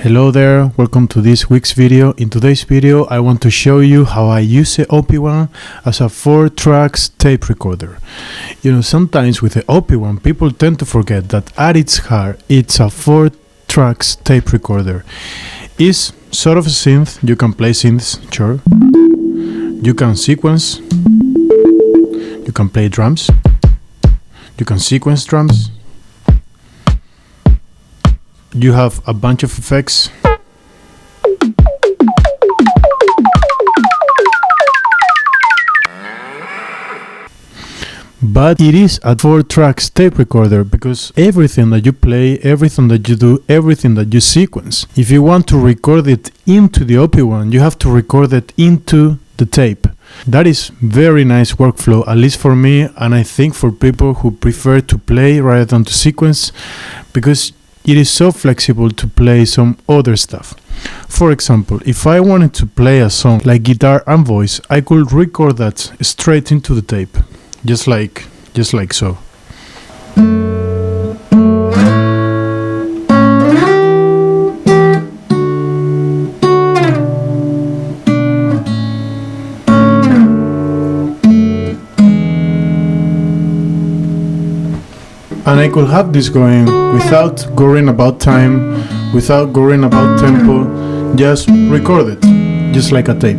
Hello there, welcome to this week's video. In today's video I want to show you how I use the OP-1 as a 4-tracks tape recorder. You know, sometimes with the OP-1 people tend to forget that at its heart it's a 4-tracks tape recorder. It's sort of a synth. You can play synths, sure. You can sequence. You can play drums. You can sequence drums. You have a bunch of effects. But it is a 4-tracks tape recorder because everything that you play, everything that you do, everything that you sequence, if you want to record it into the OP-1, you have to record it into the tape. That is very nice workflow, at least for me, and I think for people who prefer to play rather than to sequence, because it is so flexible to play some other stuff. For example, if I wanted to play a song like guitar and voice, I could record that straight into the tape, just like so. And I could have this going without worrying about time, without worrying about tempo, just record it, just like a tape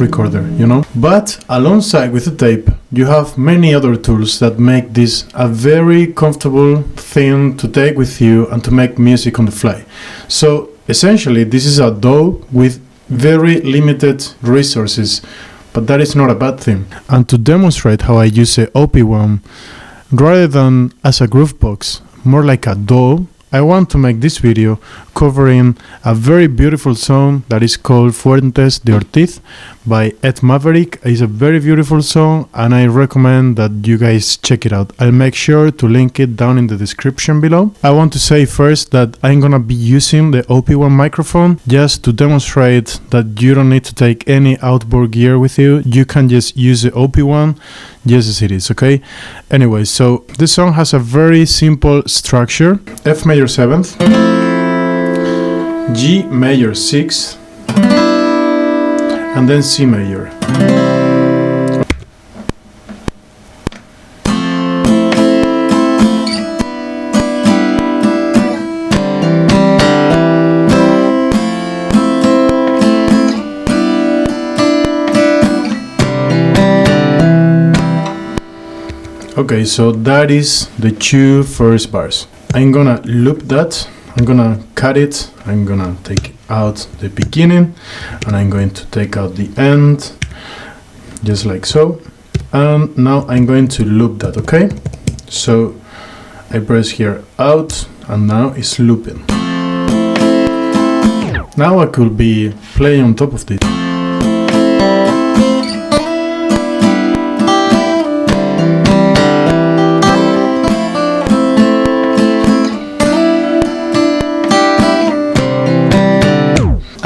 recorder, you know? But alongside with the tape, you have many other tools that make this a very comfortable thing to take with you and to make music on the fly. So essentially, this is a DAW with very limited resources, but that is not a bad thing. And to demonstrate how I use the OP-1, rather than as a groovebox, more like a DAW, I want to make this video covering a very beautiful song that is called Fuentes de Ortiz by Ed Maverick. It's a very beautiful song and I recommend that you guys check it out. I'll make sure to link it down in the description below. I want to say first that I'm gonna be using the OP-1 microphone just to demonstrate that you don't need to take any outboard gear with you. You can just use the OP-1 just as it is, okay? Anyway, so this song has a very simple structure: F major 7th, G major 6th, and then C major. Okay, so that is the two first bars. I'm gonna loop that, I'm gonna cut it, I'm gonna take out the beginning, and I'm going to take out the end, just like so. And now I'm going to loop that, okay? So I press here out, and now it's looping. Now I could be playing on top of this.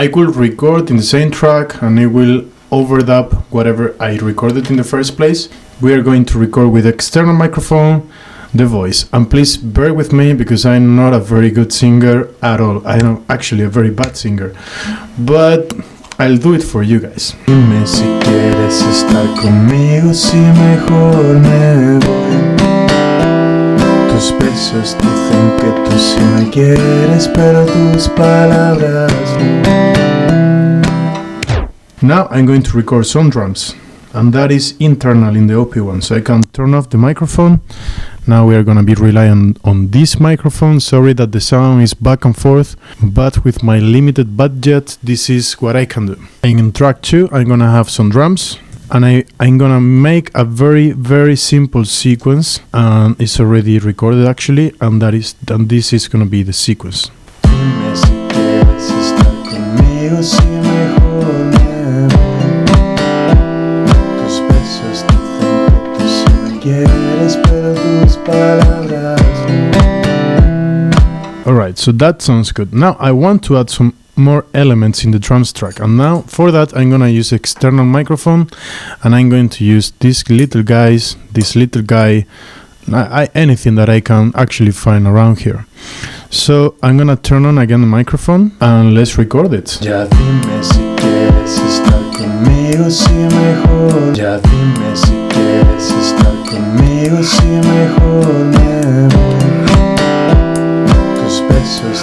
I could record in the same track and it will overdub whatever I recorded in the first place. We are going to record with external microphone, the voice. And please bear with me because I'm not a very good singer at all. I'm actually a very bad singer. But I'll do it for you guys. Dime si quieres estar conmigo, si mejor me voy. Tus besos dicen que tú sí me quieres, pero tus palabras no. Now I'm going to record some drums, and that is internal in the OP-1, so I can turn off the microphone. Now we are going to be relying on this microphone. Sorry that the sound is back and forth, but with my limited budget, this is what I can do. In track 2, I'm going to have some drums. And I'm gonna make a very simple sequence, and it's already recorded actually, and this is gonna be the sequence. Alright, so that sounds good. Now I want to add some more elements in the drums track, and now for that I'm gonna use external microphone, and I'm going to use this little guy, anything that I can actually find around here. So I'm gonna turn on again the microphone and let's record it. Ya dime si quieres estar conmigo, si mejor. Ya dime si quieres estar conmigo, si mejor me voy. Tus besos.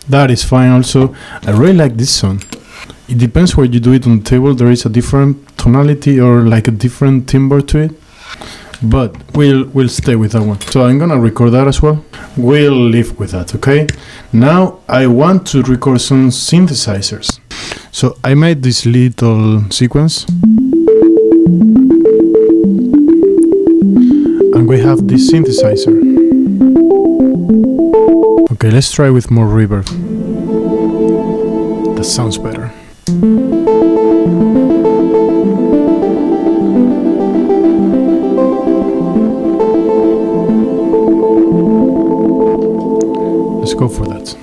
That is fine also. I really like this song. It depends where you do it on the table. There is a different tonality or like a different timbre to it. But we'll stay with that one. So I'm gonna record that as well. We'll live with that, okay? Now I want to record some synthesizers. So I made this little sequence. And we have this synthesizer. Okay, let's try with more reverb. That sounds better. Let's go for that.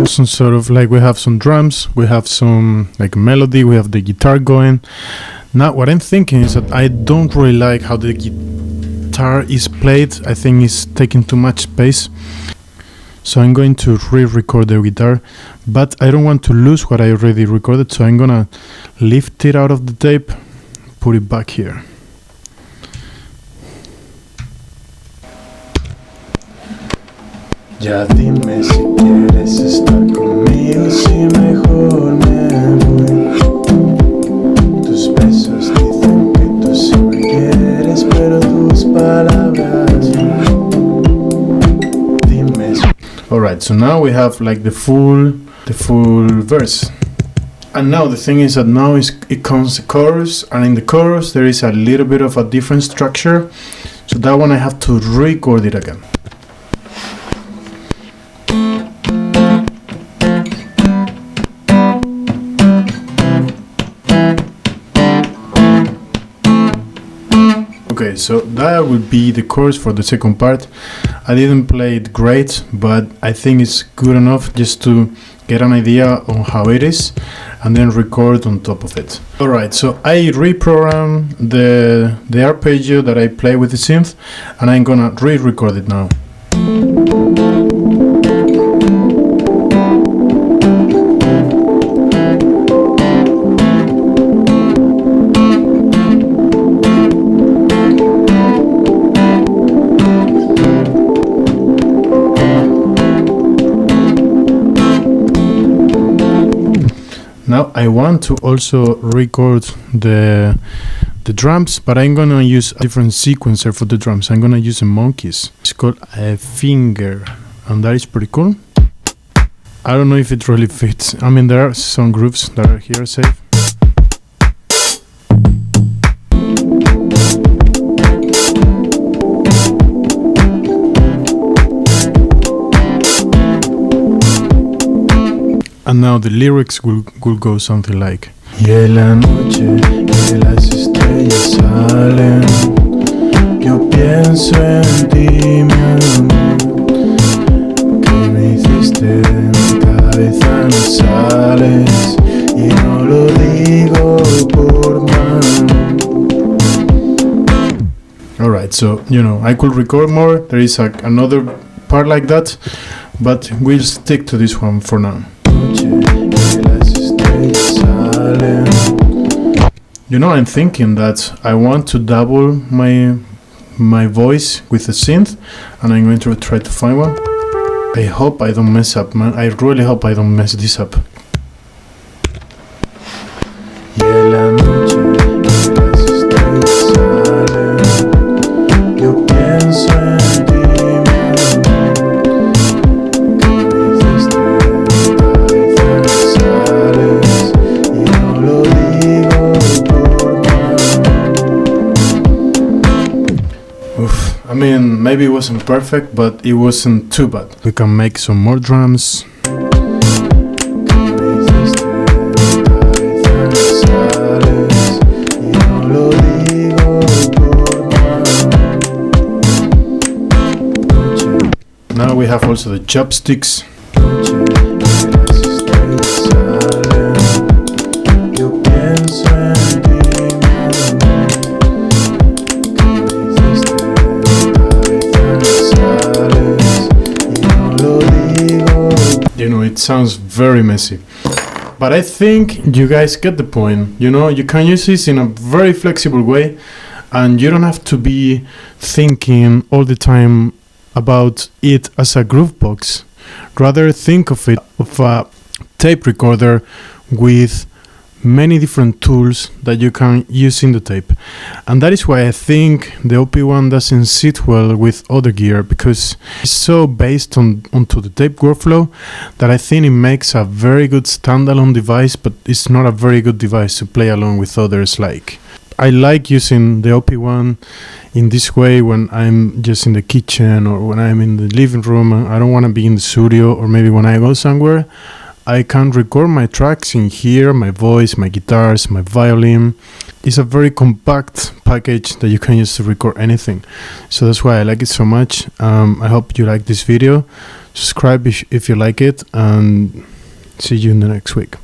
Some sort of like we have some drums, we have some like melody, we have the guitar going. Now what I'm thinking is that I don't really like how the guitar is played. I think it's taking too much space. So I'm going to re-record the guitar, but I don't want to lose what I already recorded, so I'm gonna lift it out of the tape, put it back here. Ya dime si quieres estar conmigo, si mejor me voy. Tus besos dicen que tú sí me quieres, pero tus palabras. Dime si. Alright, so now we have like the full verse. And now the thing is that now it comes the chorus, and in the chorus there is a little bit of a different structure. So that one I have to record it again. Okay, so that would be the chorus for the second part. I didn't play it great, but I think it's good enough just to get an idea on how it is and then record on top of it. Alright, so I reprogrammed the arpeggio that I play with the synth, and I'm gonna re-record it now. Now I want to also record the drums, but I'm gonna use a different sequencer for the drums. I'm gonna use a Monkeys. It's called a finger, and that is pretty cool. I don't know if it really fits. I mean, there are some grooves that are here safe. And now the lyrics will go something like: Y en la noche que las estrellas salen, yo pienso en ti, mi amor, que me hiciste de mi cabeza, no sales, y no lo digo por mal. Alright, so you know, I could record more. There is another part like that, but we'll stick to this one for now. You know, I'm thinking that I want to double my voice with a synth, and I'm going to try to find one. I hope I don't mess up, man. I really hope I don't mess this up. I mean, maybe it wasn't perfect, but it wasn't too bad. We can make some more drums. Now we have also the chopsticks. it sounds very messy. But I think you guys get the point. You know, you can use this in a very flexible way, and you don't have to be thinking all the time about it as a groovebox. Rather, think of it of a tape recorder with many different tools that you can use in the tape. And that is why I think the OP-1 doesn't sit well with other gear, because it's so based onto the tape workflow that I think it makes a very good standalone device, but it's not a very good device to play along with others. Like, I like using the OP-1 in this way when I'm just in the kitchen or when I'm in the living room and I don't want to be in the studio, or maybe when I go somewhere. I can record my tracks in here, my voice, my guitars, my violin. It's a very compact package that you can use to record anything. So that's why I like it so much. I hope you like this video. Subscribe if you like it, and see you in the next week.